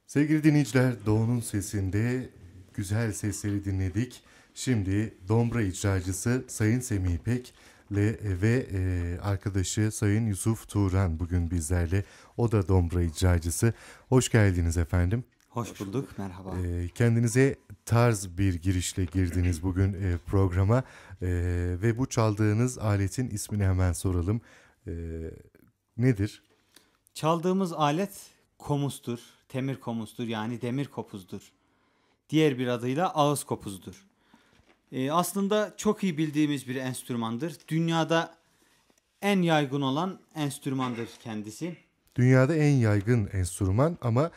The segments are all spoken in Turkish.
Sevgili dinleyiciler, Doğu'nun sesinde güzel sesleri dinledik. Şimdi Dombra icracısı Sayın Semih İpek ve arkadaşı Sayın Yusuf Turan bugün bizlerle. O da Dombra icracısı. Hoş geldiniz efendim. Hoş bulduk, merhaba. Kendinize tarz bir girişle girdiniz bugün programa ve bu çaldığınız aletin ismini hemen soralım. Nedir? Çaldığımız alet komustur, temir komustur, yani demir kopuzdur. Diğer bir adıyla ağız kopuzdur. Aslında çok iyi bildiğimiz bir enstrümandır. Dünyada en yaygın olan enstrümandır kendisi. Dünyada en yaygın enstrüman ama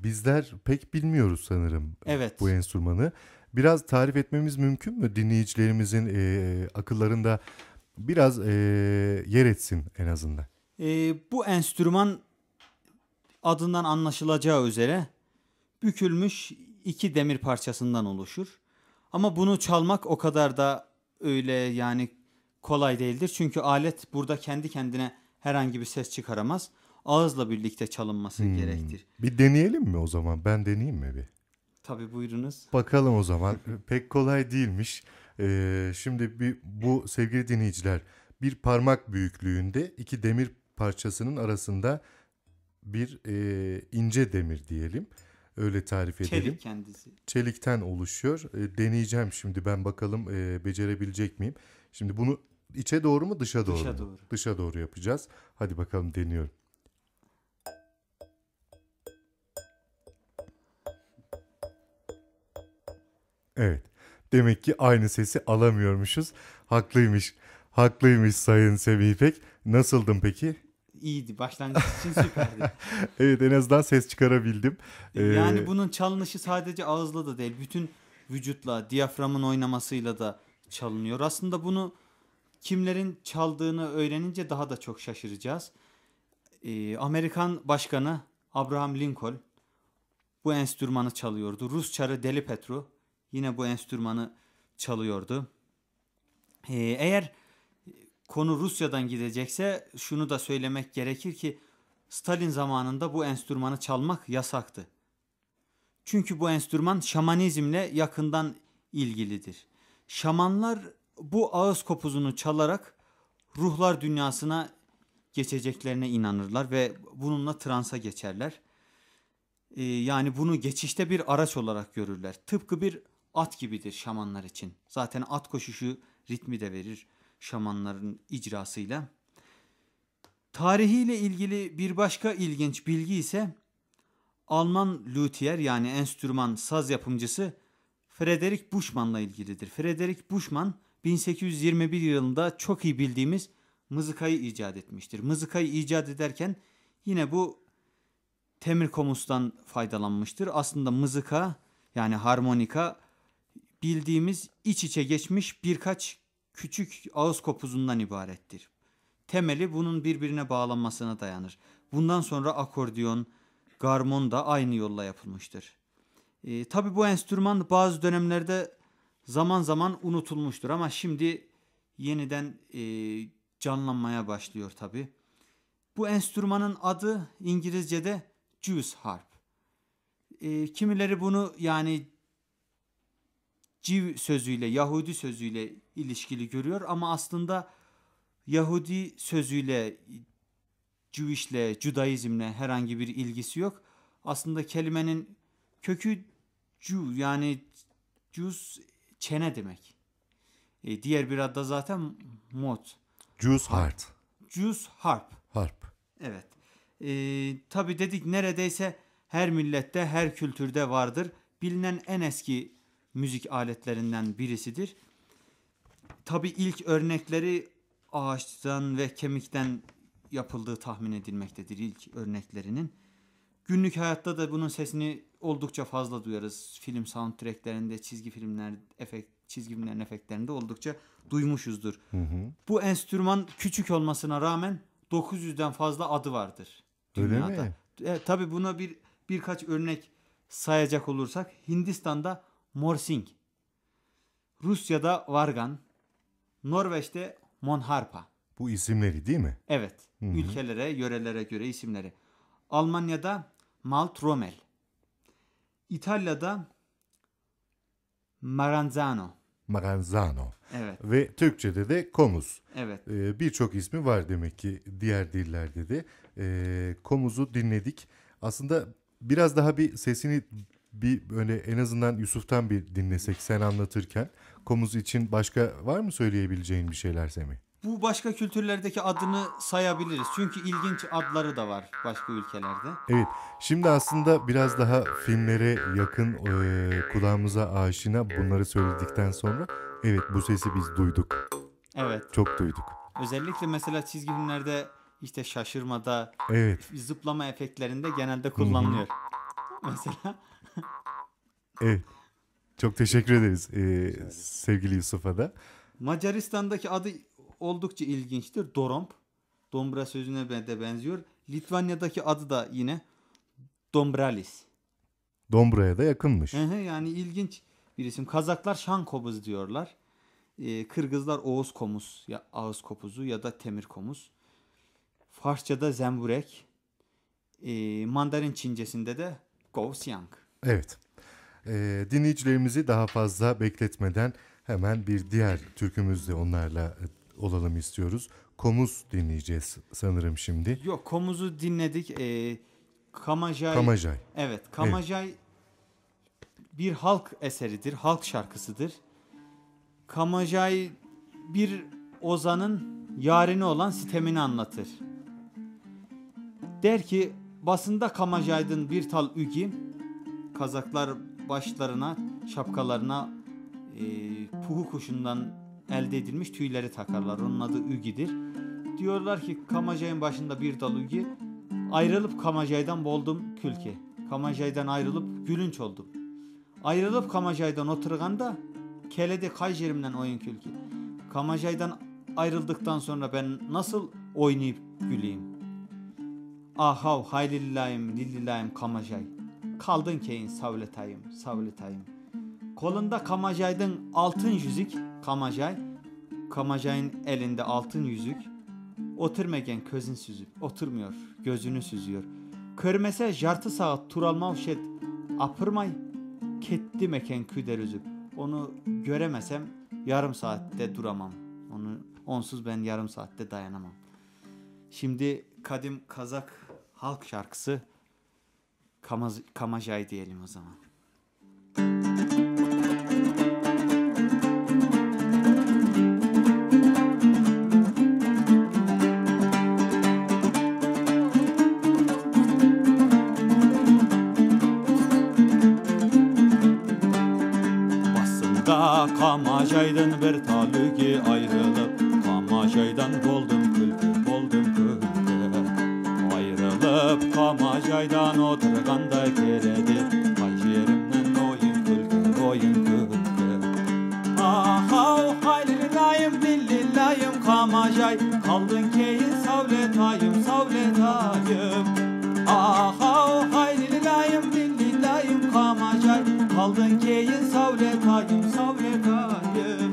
bizler pek bilmiyoruz sanırım bu enstrümanı. Biraz tarif etmemiz mümkün mü? Dinleyicilerimizin akıllarında biraz yer etsin en azından. Bu enstrüman adından anlaşılacağı üzere bükülmüş iki demir parçasından oluşur. Ama bunu çalmak o kadar da öyle yani kolay değildir. Çünkü alet burada kendi kendine herhangi bir ses çıkaramaz. Ağızla birlikte çalınması gerektir. Bir deneyelim mi o zaman? Ben deneyeyim mi bir? Tabii, buyurunuz. Bakalım o zaman. Pek kolay değilmiş. Şimdi bu sevgili dinleyiciler, bir parmak büyüklüğünde iki demir parçasının arasında bir ince demir diyelim. Öyle tarif edelim. Çelik kendisi. Çelikten oluşuyor. Deneyeceğim şimdi ben, bakalım becerebilecek miyim? Şimdi bunu içe doğru mu dışa doğru mu? Doğru. Dışa doğru yapacağız. Hadi bakalım, deniyorum. Evet. Demek ki aynı sesi alamıyormuşuz. Haklıymış Sayın Semih İpek. Nasıldım peki? İyiydi. Başlangıç için süperdi. Evet, en azından ses çıkarabildim. Yani bunun çalınışı sadece ağızla da değil, bütün vücutla, diyaframın oynamasıyla da çalınıyor. Aslında bunu kimlerin çaldığını öğrenince daha da çok şaşıracağız. Amerikan Başkanı Abraham Lincoln bu enstrümanı çalıyordu. Rus çarı Deli Petru yine bu enstrümanı çalıyordu. Eğer konu Rusya'dan gidecekse şunu da söylemek gerekir ki Stalin zamanında bu enstrümanı çalmak yasaktı. Çünkü bu enstrüman şamanizmle yakından ilgilidir. Şamanlar bu ağız kopuzunu çalarak ruhlar dünyasına geçeceklerine inanırlar ve bununla transa geçerler. Yani bunu geçişte bir araç olarak görürler. Tıpkı bir at gibidir şamanlar için. Zaten at koşuşu ritmi de verir şamanların icrasıyla. Tarihiyle ilgili bir başka ilginç bilgi ise Alman luthier, yani enstrüman saz yapımcısı Frederick Buschmann'la ilgilidir. Frederick Buschmann 1821 yılında çok iyi bildiğimiz mızıkayı icat etmiştir. Mızıkayı icat ederken yine bu temir komustan faydalanmıştır. Aslında mızıka, yani harmonika, bildiğimiz iç içe geçmiş birkaç küçük ağız kopuzundan ibarettir. Temeli bunun birbirine bağlanmasına dayanır. Bundan sonra akordeon, garmon da aynı yolla yapılmıştır. Tabii bu enstrüman bazı dönemlerde zaman zaman unutulmuştur ama şimdi yeniden canlanmaya başlıyor tabii. Bu enstrümanın adı İngilizce'de Jews harp. Kimileri bunu yani Civ sözüyle, Yahudi sözüyle ilişkili görüyor ama aslında Yahudi sözüyle, Jewish'le, Judaizm'le herhangi bir ilgisi yok. Aslında kelimenin kökü Jew yani Jews çene demek. Diğer bir adı da zaten mod. Jews heart. Jews harp. Harp. Evet. Tabii dedik neredeyse her millette, her kültürde vardır. Bilinen en eski müzik aletlerinden birisidir. Tabii ilk örnekleri ağaçtan ve kemikten yapıldığı tahmin edilmektedir ilk örneklerinin. Günlük hayatta da bunun sesini oldukça fazla duyarız. Film soundtracklerinde, çizgi filmlerin efektlerinde oldukça duymuşuzdur. Bu enstrüman küçük olmasına rağmen 900'den fazla adı vardır dünyada. Öyle mi? Tabii buna birkaç örnek sayacak olursak Hindistan'da morsing, Rusya'da vargan, Norveç'te monharpa. Bu isimleri değil mi? Evet, ülkelere, yörelere göre isimleri. Almanya'da maltrommel, İtalya'da maranzano. Maranzano. Evet, Ve Türkçe'de de komuz. evet. Birçok ismi var demek ki diğer dillerde de. Komuz'u dinledik. Aslında biraz daha bir sesini bir böyle en azından Yusuf'tan bir dinlesek sen anlatırken. Komuz için başka var mı söyleyebileceğin bir şeyler Semih? Bu başka kültürlerdeki adını sayabiliriz. Çünkü ilginç adları da var başka ülkelerde. Evet, şimdi aslında biraz daha filmlere yakın, kulağımıza aşina bunları söyledikten sonra evet bu sesi biz duyduk. Evet. Çok duyduk. Özellikle mesela çizgi filmlerde işte şaşırmada, Evet, zıplama efektlerinde genelde kullanılıyor. Mesela evet. Çok teşekkür ederiz sevgili Yusuf'a da. Macaristan'daki adı oldukça ilginçtir. Doromp. Dombra sözüne de benziyor. Litvanya'daki adı da yine Dombralis. Dombra'ya da yakınmış. Yani ilginç bir isim. Kazaklar Şankobuz diyorlar. Kırgızlar Oğuz Komuz ya ağız kopuzu ya da temir komuz. Farsça'da zemburek. Mandarin Çincesinde de Gouxiang. Evet. Dinleyicilerimizi daha fazla bekletmeden hemen bir diğer türkümüzle onlarla olalım istiyoruz. Komuz dinleyeceğiz sanırım şimdi. Yok, Komuz'u dinledik. Kamajay. Kamajay. Evet, Kamajay bir halk eseridir, halk şarkısıdır. Kamajay bir ozanın yarine olan sitemini anlatır. Der ki basında Kamajaydın bir tal ügi, Kazaklar başlarına, şapkalarına puhu kuşundan elde edilmiş tüyleri takarlar. Onun adı ügidir. Diyorlar ki Kamajay'ın başında bir dal ügi, ayrılıp Kamajay'dan boldum külke. Kamajay'dan ayrılıp gülünç oldum. Ayrılıp Kamajay'dan oturganda kelede kayjerimden oyun külke. Kamajay'dan ayrıldıktan sonra ben nasıl oynayıp güleyim? Ahav haylillayım lillillayım Kamajay. Kaldın keyin savletayım savletayım. Kolunda Kamajay'dın altın yüzük Kamajay. Kamajay'ın elinde altın yüzük. Oturmegen közün süzüp oturmuyor, gözünü süzüyor. Körmese jartı saat turalmav şet apırmay ketti meken küder üzüp. Onu göremesem yarım saatte duramam. Onsuz ben yarım saatte dayanamam. Şimdi kadim Kazak halk şarkısı Kamajay diyelim o zaman. Basında Kamajay'dan bir talüki ayrılıp Kamajay'dan boldum külke ayrılıp Kamajay'dan oturganda keredi Kayjerimden oyun külke Ahav haylillayım lillillayım Kamajay kaldın keyin savletayım Ahav haylillayım lillillayım Kamajay kaldın keyin savletayım, savletayım.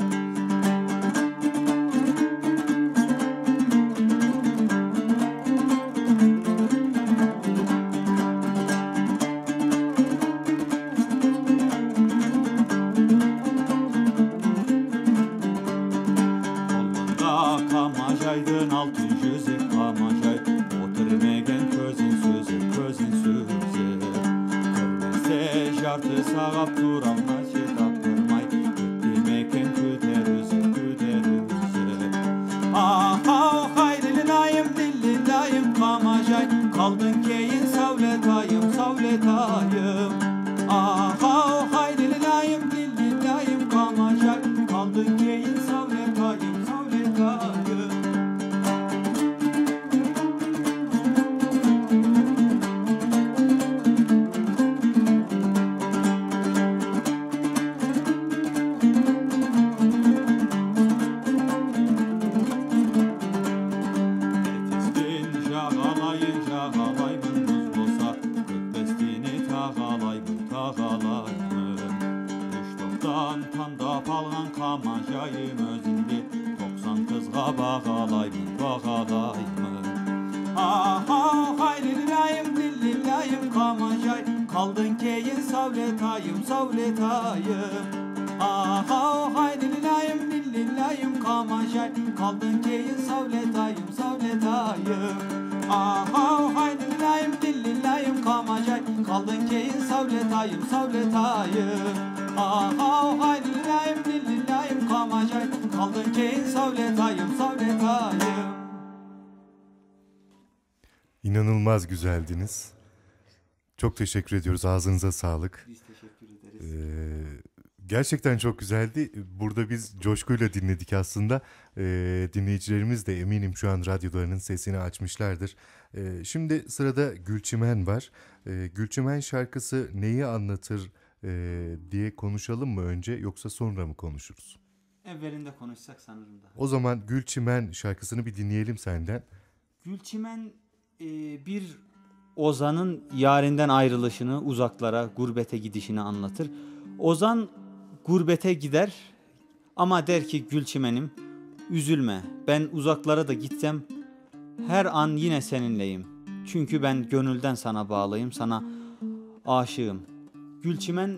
Kamajaydın altın yüzü kamajay, oturmegen közün sözü, közün sözü. Körmese jartı sağap duramaz taptırmay, ettimeken küder üzü, küder üzü. Ah ah hayrilinayım, dillinayım kamajay, kaldın keyin savletayım, savletayım. Ah ah hayrilinayım, dillinayım kamajay, kaldın keyin savletayım, savletayım. Kamajayım özündü 90 kızga bağalayım, bağalayım. Ah ah hayrilinayım, dillinayım kamajay, kaldın keyin savletayım, savletayım. Ah ah hayrilinayım, dillinayım kamajay, kaldın keyin savletayım, savletayım. Ah ah hayrilinayım, dillinayım kamajay, kaldın keyin savletayım, savletayım. Ah ah hayrilinayım, dillinayım kamajay, kaldın keyin savletayım, savletayım. İnanılmaz güzeldiniz. Çok teşekkür ediyoruz. Ağzınıza sağlık. Biz teşekkür ederiz. Gerçekten çok güzeldi. Burada biz coşkuyla dinledik aslında. Dinleyicilerimiz de eminim şu an radyolarının sesini açmışlardır. Şimdi sırada Gülçimen var. Gülçimen şarkısı neyi anlatır diye konuşalım mı önce yoksa sonra mı konuşuruz? Evvelinde konuşsak sanırım daha. O zaman Gülçimen şarkısını bir dinleyelim senden. Gülçimen bir ozanın yarinden ayrılışını, uzaklara, gurbete gidişini anlatır. Ozan gurbete gider ama der ki Gülçimenim üzülme, ben uzaklara da gitsem her an yine seninleyim. Çünkü ben gönülden sana bağlıyım, sana aşığım. Gülçimen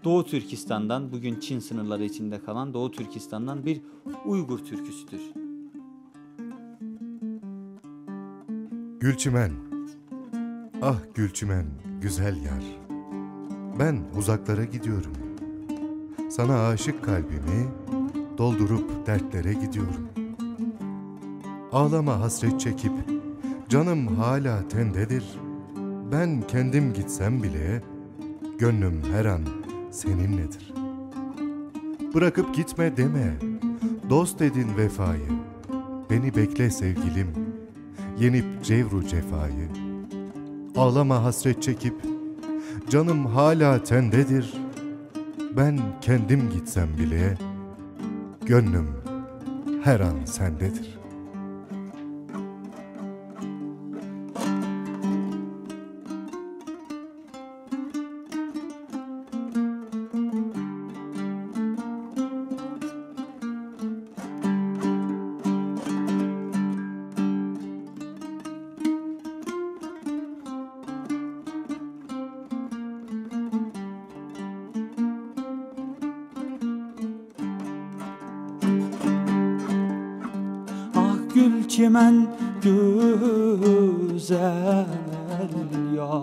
Doğu Türkistan'dan, bugün Çin sınırları içinde kalan Doğu Türkistan'dan bir Uygur türküsüdür. Gülçimen, ah Gülçimen, güzel yar. Ben uzaklara gidiyorum. Sana aşık kalbimi doldurup dertlere gidiyorum. Ağlama hasret çekip, canım hala tendedir. Ben kendim gitsem bile, gönlüm her an seninledir. Bırakıp gitme deme, dost edin vefayı. Beni bekle sevgilim, yenip cevru cefayı. Ağlama hasret çekip, canım hala tendedir. Ben kendim gitsem bile, gönlüm her an sendedir. Gülçimen güzel ya,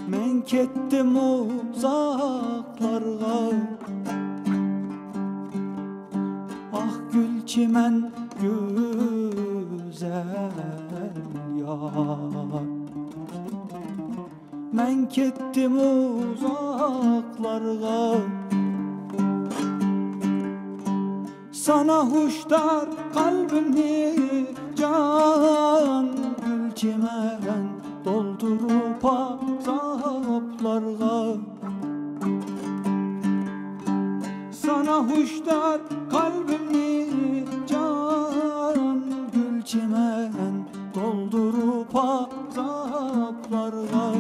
men kettim uzaklarga. Ah Gülçimen güzel ya, men kettim uzaklarga. Sana huştar kalbimni can Gülçimen doldurup azaplarga. Sana huştar kalbimni can Gülçimen doldurup azaplarga.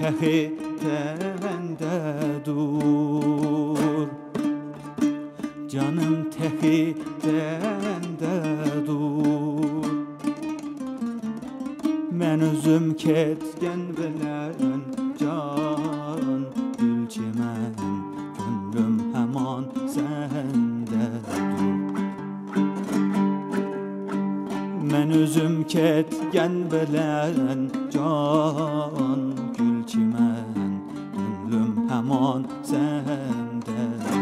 tehi tende dur. Canım tehi tende dur. Men özüm ketken bilen can gülçemen, gönlüm hemen sende dur. Men özüm ketken bilen can gülçemen, gönlüm hemen sende dur.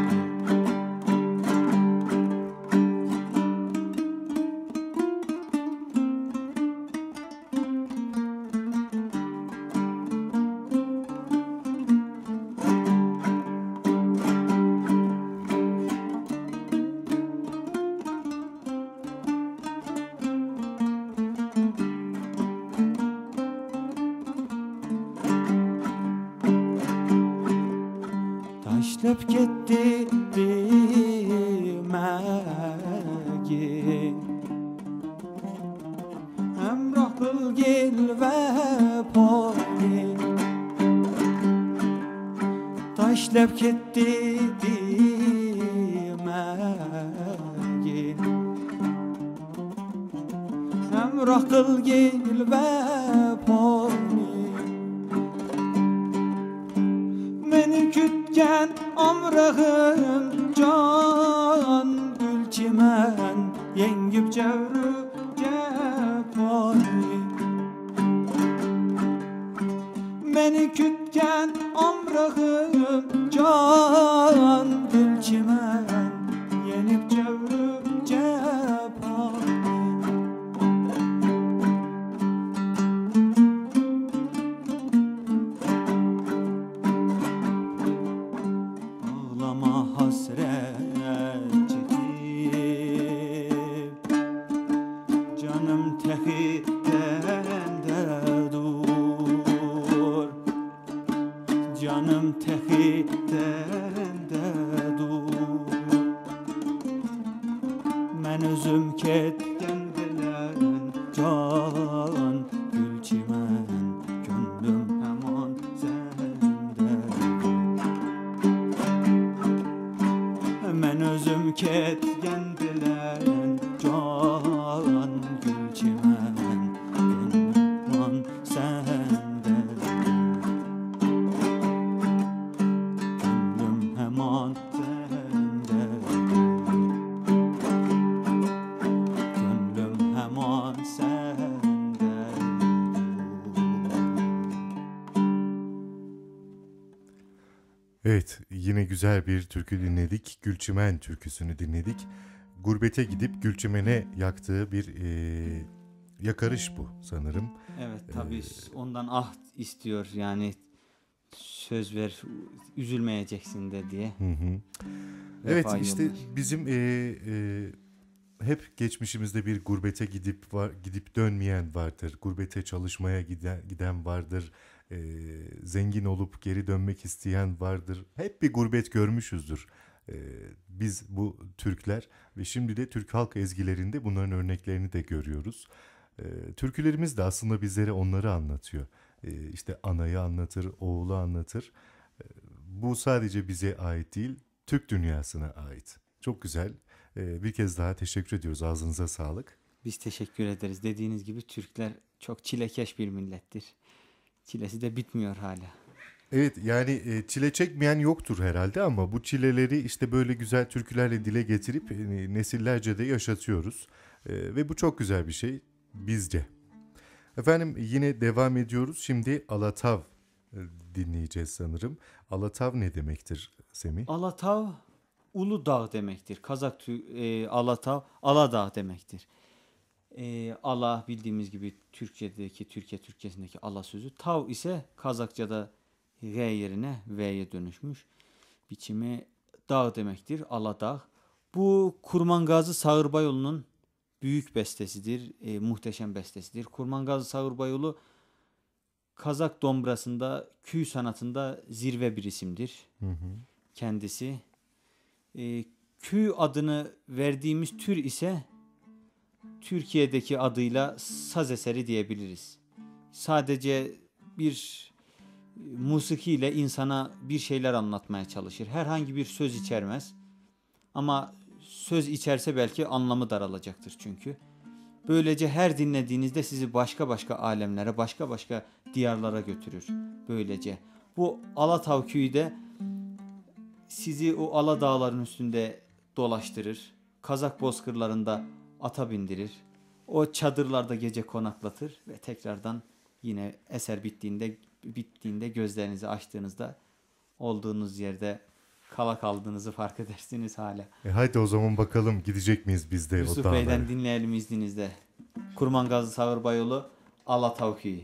Taşlap gitti dimegi, Emrah Bilgil ve Poli. Taşlap gitti dimegi, Emrah Bilgil ve Poli. Beni kütken amrağım can gülçimen, yengip cevrü cepani. Beni kütken amrağım can gülçimen, yenip cevrü cepani. Ağlama hasret çekip, canım tehi tende dur. Canım tehi tende dur. Men özüm ketken bilen can gülçimen, gönlüm hemen sende dur. Men özüm ketken bilen can gülçimen, gönlüm sende dur. Gönlüm hemen sende dur. Gönlüm hemen sende dur. Evet, yine güzel bir türkü dinledik. Gülçimen türküsünü dinledik. Gurbete gidip Gülçimen'e yaktığı bir yakarış bu sanırım. Evet tabii ondan ah istiyor yani, söz ver üzülmeyeceksin de diye. Evet Vefa işte yollar. bizim hep geçmişimizde bir gurbete gidip dönmeyen vardır. Gurbete çalışmaya giden vardır. Zengin olup geri dönmek isteyen vardır. Hep bir gurbet görmüşüzdür. Biz bu Türkler ve şimdi de Türk halk ezgilerinde bunların örneklerini de görüyoruz. Türkülerimiz de aslında bizlere onları anlatıyor. İşte anayı anlatır, oğlu anlatır. Bu sadece bize ait değil, Türk dünyasına ait. Çok güzel. Bir kez daha teşekkür ediyoruz. Ağzınıza sağlık. Biz teşekkür ederiz. Dediğiniz gibi Türkler çok çilekeş bir millettir. Çilesi de bitmiyor hala. Evet yani çile çekmeyen yoktur herhalde ama bu çileleri işte böyle güzel türkülerle dile getirip nesillerce de yaşatıyoruz. Ve bu çok güzel bir şey bizce. Efendim yine devam ediyoruz. Şimdi Alatav dinleyeceğiz sanırım. Alatav ne demektir Semih? Alatav Uludağ demektir. Alatav Aladağ demektir. Ala bildiğimiz gibi Türkiye Türkçesindeki ala sözü. Tav ise Kazakçada R yerine V'ye dönüşmüş. Biçimi dağ demektir. Aladağ. Bu Kurmangazi Sağırbayoğlu'nun büyük bestesidir. Muhteşem bestesidir. Kurmangazi Sağırbayoğlu Kazak dombrasında, küy sanatında zirve bir isimdir. Kendisi. Küy adını verdiğimiz tür ise Türkiye'deki adıyla saz eseri diyebiliriz. Sadece bir musikiyle insana bir şeyler anlatmaya çalışır. Herhangi bir söz içermez. Ama söz içerse belki anlamı daralacaktır çünkü. Böylece her dinlediğinizde sizi başka başka alemlere, başka başka diyarlara götürür. Böylece. Bu Alatav köyü de sizi o Ala dağların üstünde dolaştırır. Kazak bozkırlarında ata bindirir. O çadırlarda gece konaklatır ve tekrardan yine eser bittiğinde gözlerinizi açtığınızda olduğunuz yerde kala kaldığınızı fark edersiniz hala. Haydi o zaman bakalım gidecek miyiz biz de o Yusuf dağlara? Bey'den dinleyelim izninizle. Kurmangazı Sağır yolu Alatav köyü.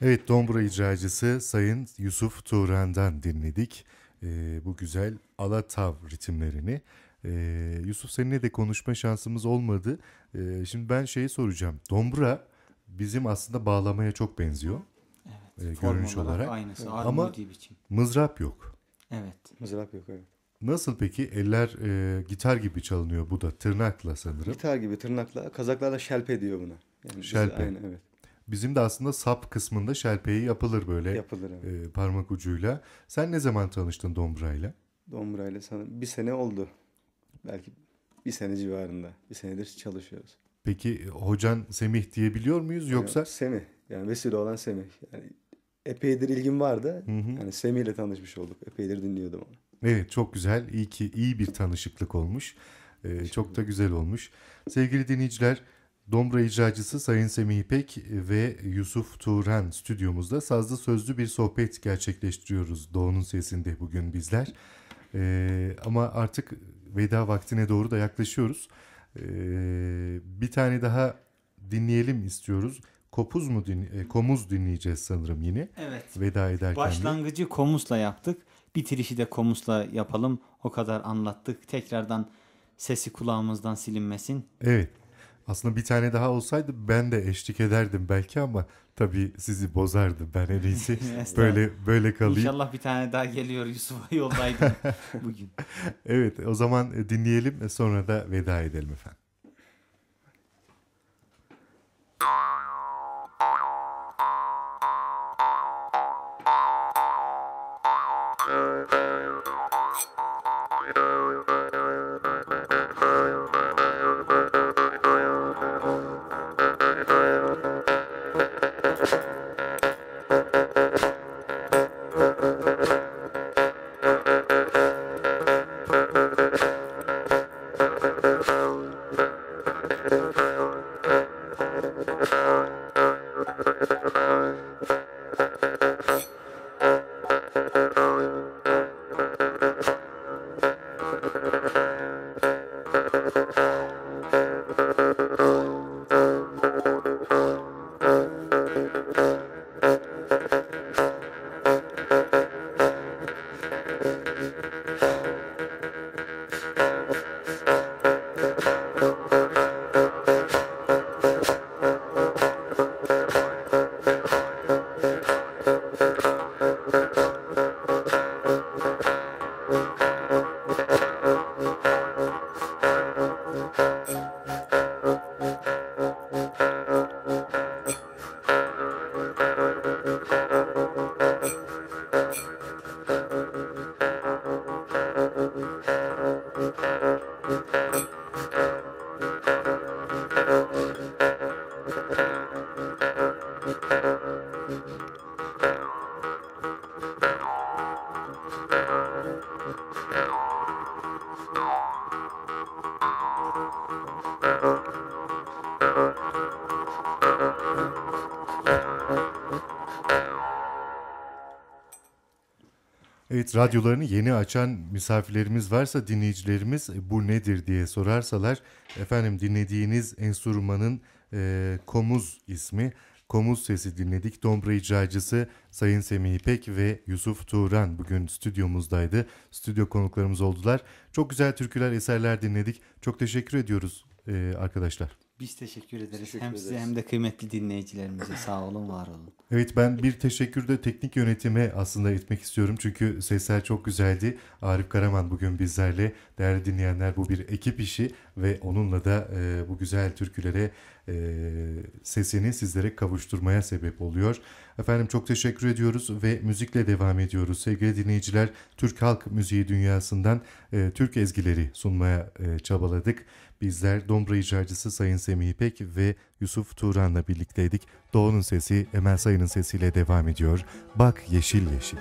Evet, Dombra icracısı Sayın Yusuf Turan'dan dinledik bu güzel Alatav ritimlerini. Yusuf, seninle de konuşma şansımız olmadı. Şimdi ben şeyi soracağım. Dombra bizim aslında bağlamaya çok benziyor. Evet. Görünüş Form olarak. aynısı. Ama Armudi biçim. mızrap yok. Evet. Mızrap yok, evet. Nasıl peki? Eller gitar gibi çalınıyor, bu da tırnakla sanırım. Gitar gibi tırnakla. Kazaklar da şelpe diyor buna. Yani Şelpe. Aynı, evet. Bizim de aslında sap kısmında şelpeyi yapılır böyle Yapılır, evet. parmak ucuyla. Sen ne zaman tanıştın dombrayla? Dombrayla sanırım bir sene oldu. Belki bir sene civarında. Bir senedir çalışıyoruz. Peki hocan Semih diyebiliyor muyuz yoksa? Yani Semih. Yani vesile olan Semih. Yani epeydir ilgim vardı. Hı hı. Yani Semih ile tanışmış olduk. Epeydir dinliyordum onu. Evet, çok güzel. İyi bir tanışıklık olmuş. Çok da güzel olmuş. Sevgili dinleyiciler, Dombra icracısı Sayın Semih İpek ve Yusuf Turan stüdyomuzda sazlı sözlü bir sohbet gerçekleştiriyoruz Doğu'nun sesinde bugün bizler. Ama artık veda vaktine doğru da yaklaşıyoruz. Bir tane daha dinleyelim istiyoruz. Komuz dinleyeceğiz sanırım yine. Evet. Veda ederken de. Başlangıcı komusla yaptık. Bitirişi de komusla yapalım. O kadar anlattık. Tekrardan sesi kulağımızdan silinmesin. Evet. Aslında bir tane daha olsaydı ben de eşlik ederdim belki ama tabii sizi bozardı. Ben en iyisi Estağfurullah. böyle kalayım. İnşallah bir tane daha geliyor, Yusuf'a yoldaydım bugün. Evet, o zaman dinleyelim, sonra da veda edelim efendim. Evet, radyolarını yeni açan misafirlerimiz varsa dinleyicilerimiz bu nedir diye sorarsalar, efendim dinlediğiniz enstrümanın komuz ismi. Komuz sesi dinledik. Dombra icracısı Sayın Semih İpek ve Yusuf Turan bugün stüdyomuzdaydı. Stüdyo konuklarımız oldular. Çok güzel türküler, eserler dinledik. Çok teşekkür ediyoruz arkadaşlar. Biz teşekkür ederiz. Teşekkür Hem size ederiz. hem de kıymetli dinleyicilerimize sağ olun, var olun. Evet, ben bir teşekkür de teknik yönetime aslında etmek istiyorum. Çünkü sesler çok güzeldi. Arif Karaman bugün bizlerle. Değerli dinleyenler, bu bir ekip işi ve onunla da bu güzel türkülere sesini sizlere kavuşturmaya sebep oluyor. Efendim çok teşekkür ediyoruz ve müzikle devam ediyoruz. Sevgili dinleyiciler, Türk halk müziği dünyasından Türk ezgileri sunmaya çabaladık. Bizler Dombra icracısı Sayın Semih İpek ve Yusuf Turan'la birlikteydik. Doğu'nun sesi Emel Sayın'ın sesiyle devam ediyor. Bak yeşil yeşil.